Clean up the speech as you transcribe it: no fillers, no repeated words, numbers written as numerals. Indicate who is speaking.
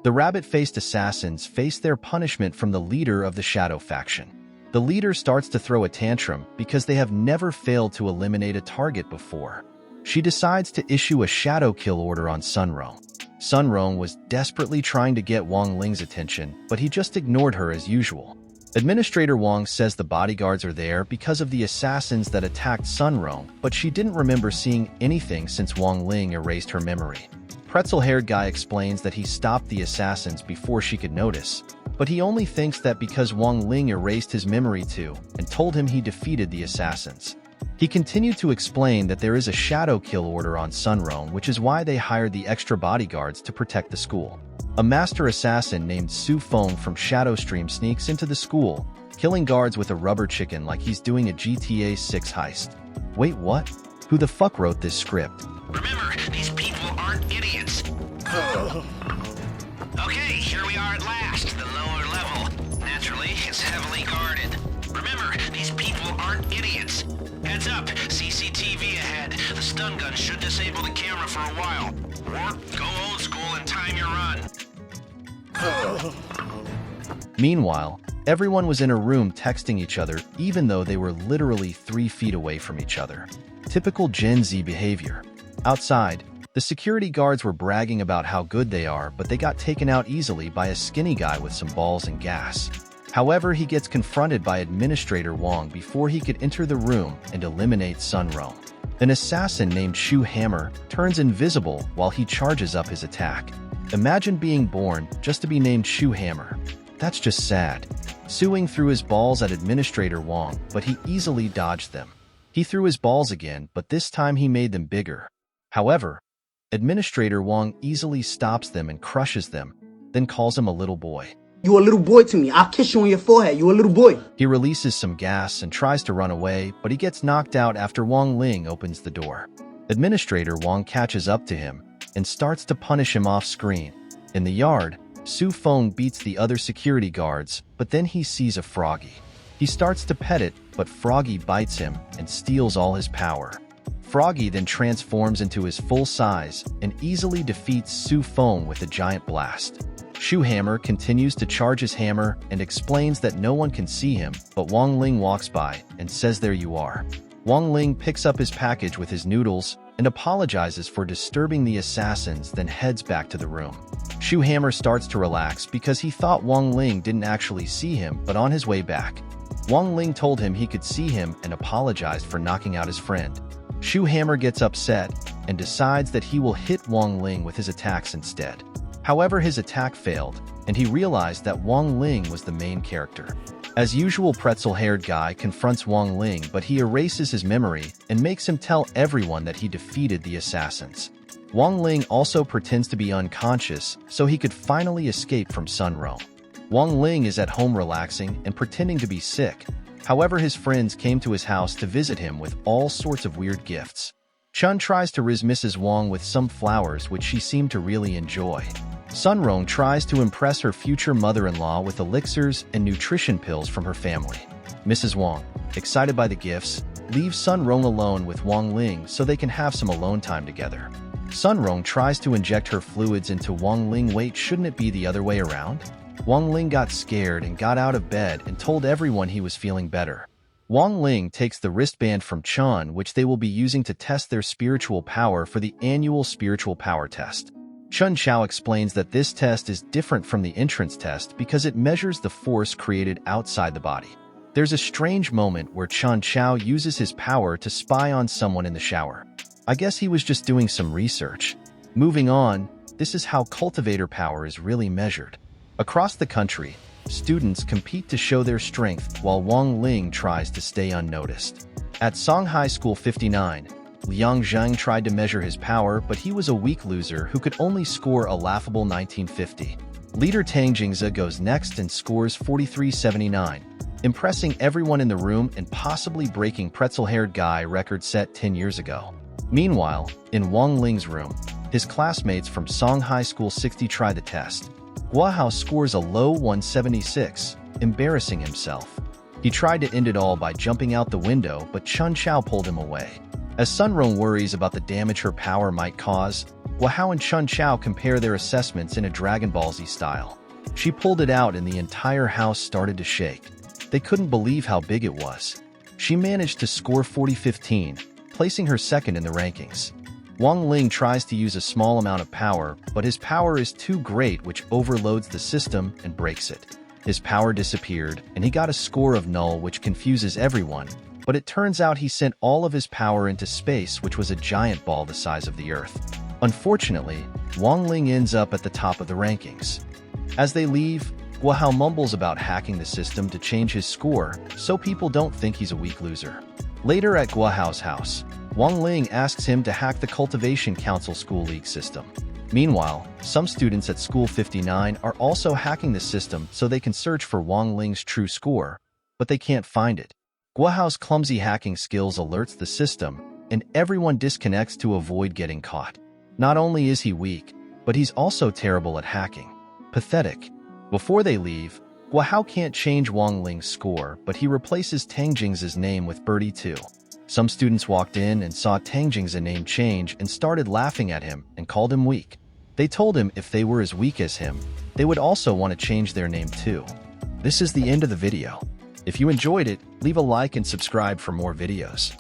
Speaker 1: The rabbit-faced assassins face their punishment from the leader of the Shadow faction. The leader starts to throw a tantrum because they have never failed to eliminate a target before. She decides to issue a shadow kill order on Sunrong. Sunrong was desperately trying to get Wang Ling's attention, but he just ignored her as usual. Administrator Wang says the bodyguards are there because of the assassins that attacked Sunrong, but she didn't remember seeing anything since Wang Ling erased her memory. Pretzel-haired guy explains that he stopped the assassins before she could notice, but he only thinks that because Wang Ling erased his memory too and told him he defeated the assassins. He continued to explain that there is a shadow kill order on Sunrong, which is why they hired the extra bodyguards to protect the school. A master assassin named Su Feng from Shadowstream sneaks into the school, killing guards with a rubber chicken like he's doing a GTA 6 heist. Wait, what? Who the fuck wrote this script?
Speaker 2: Remember, these people aren't idiots. Okay, here we are at last, the lower level. Naturally, it's heavily guarded. Remember, these people aren't idiots. Heads up, CCTV ahead. The stun gun should disable the camera for a while. Or go old school and time your run.
Speaker 1: Meanwhile, everyone was in a room texting each other even though they were literally 3 feet away from each other. Typical Gen Z behavior. Outside, the security guards were bragging about how good they are, but they got taken out easily by a skinny guy with some balls and gas. However, he gets confronted by Administrator Wang before he could enter the room and eliminate Sunrong. An assassin named Shu Hammer turns invisible while he charges up his attack. Imagine being born just to be named Shu Hammer. That's just sad. Suing threw his balls at Administrator Wang, but he easily dodged them. He threw his balls again, but this time he made them bigger. However, Administrator Wang easily stops them and crushes them, then calls him a little boy.
Speaker 3: You a little boy to me. I'll kiss you on your forehead. You a little boy.
Speaker 1: He releases some gas and tries to run away, but he gets knocked out after Wang Ling opens the door. Administrator Wang catches up to him and starts to punish him off screen. In the yard, Su Feng beats the other security guards, but then he sees a froggy. He starts to pet it, but Froggy bites him and steals all his power. Froggy then transforms into his full size and easily defeats Su Feng with a giant blast. Shu Hammer continues to charge his hammer and explains that no one can see him, but Wang Ling walks by and says, "There you are." Wang Ling picks up his package with his noodles and apologizes for disturbing the assassins, then heads back to the room. Shu Hammer starts to relax because he thought Wang Ling didn't actually see him, but on his way back, Wang Ling told him he could see him and apologized for knocking out his friend. Shu Hammer gets upset and decides that he will hit Wang Ling with his attacks instead. However, his attack failed, and he realized that Wang Ling was the main character. As usual, pretzel-haired guy confronts Wang Ling, but he erases his memory and makes him tell everyone that he defeated the assassins. Wang Ling also pretends to be unconscious so he could finally escape from Sunrong. Wang Ling is at home relaxing and pretending to be sick. However, his friends came to his house to visit him with all sorts of weird gifts. Chun tries to riz Mrs. Wang with some flowers, which she seemed to really enjoy. Sunrong tries to impress her future mother-in-law with elixirs and nutrition pills from her family. Mrs. Wang, excited by the gifts, leaves Sunrong alone with Wang Ling so they can have some alone time together. Sunrong tries to inject her fluids into Wang Ling. Wait, shouldn't it be the other way around? Wang Ling got scared and got out of bed and told everyone he was feeling better. Wang Ling takes the wristband from Chun, which they will be using to test their spiritual power for the annual spiritual power test. Chun Chao explains that this test is different from the entrance test because it measures the force created outside the body. There's a strange moment where Chun Chao uses his power to spy on someone in the shower. I guess he was just doing some research. Moving on, this is how cultivator power is really measured. Across the country, students compete to show their strength while Wang Ling tries to stay unnoticed. At Songhai School 59, Liang Zheng tried to measure his power, but he was a weak loser who could only score a laughable 1950. Leader Tang Jingze goes next and scores 4379, impressing everyone in the room and possibly breaking pretzel-haired guy record set 10 years ago. Meanwhile, in Wang Ling's room, his classmates from Songhai School 60 try the test. Guahao scores a low 176, embarrassing himself. He tried to end it all by jumping out the window, but Chun Chao pulled him away. As Sunrong worries about the damage her power might cause, Guahao and Chun Chao compare their assessments in a Dragon Ball Z style. She pulled it out and the entire house started to shake. They couldn't believe how big it was. She managed to score 40-15, placing her second in the rankings. Wang Ling tries to use a small amount of power, but his power is too great, which overloads the system and breaks it. His power disappeared, and he got a score of null, which confuses everyone, but it turns out he sent all of his power into space, which was a giant ball the size of the Earth. Unfortunately, Wang Ling ends up at the top of the rankings. As they leave, Guahao mumbles about hacking the system to change his score, so people don't think he's a weak loser. Later at Guahao's house, Wang Ling asks him to hack the Cultivation Council School League system. Meanwhile, some students at School 59 are also hacking the system so they can search for Wang Ling's true score, but they can't find it. Guahao's clumsy hacking skills alerts the system, and everyone disconnects to avoid getting caught. Not only is he weak, but he's also terrible at hacking. Pathetic. Before they leave, Guahao can't change Wang Ling's score, but he replaces Tang Jing's name with Birdie 2. Some students walked in and saw Tang Jing's name change and started laughing at him and called him weak. They told him if they were as weak as him, they would also want to change their name too. This is the end of the video. If you enjoyed it, leave a like and subscribe for more videos.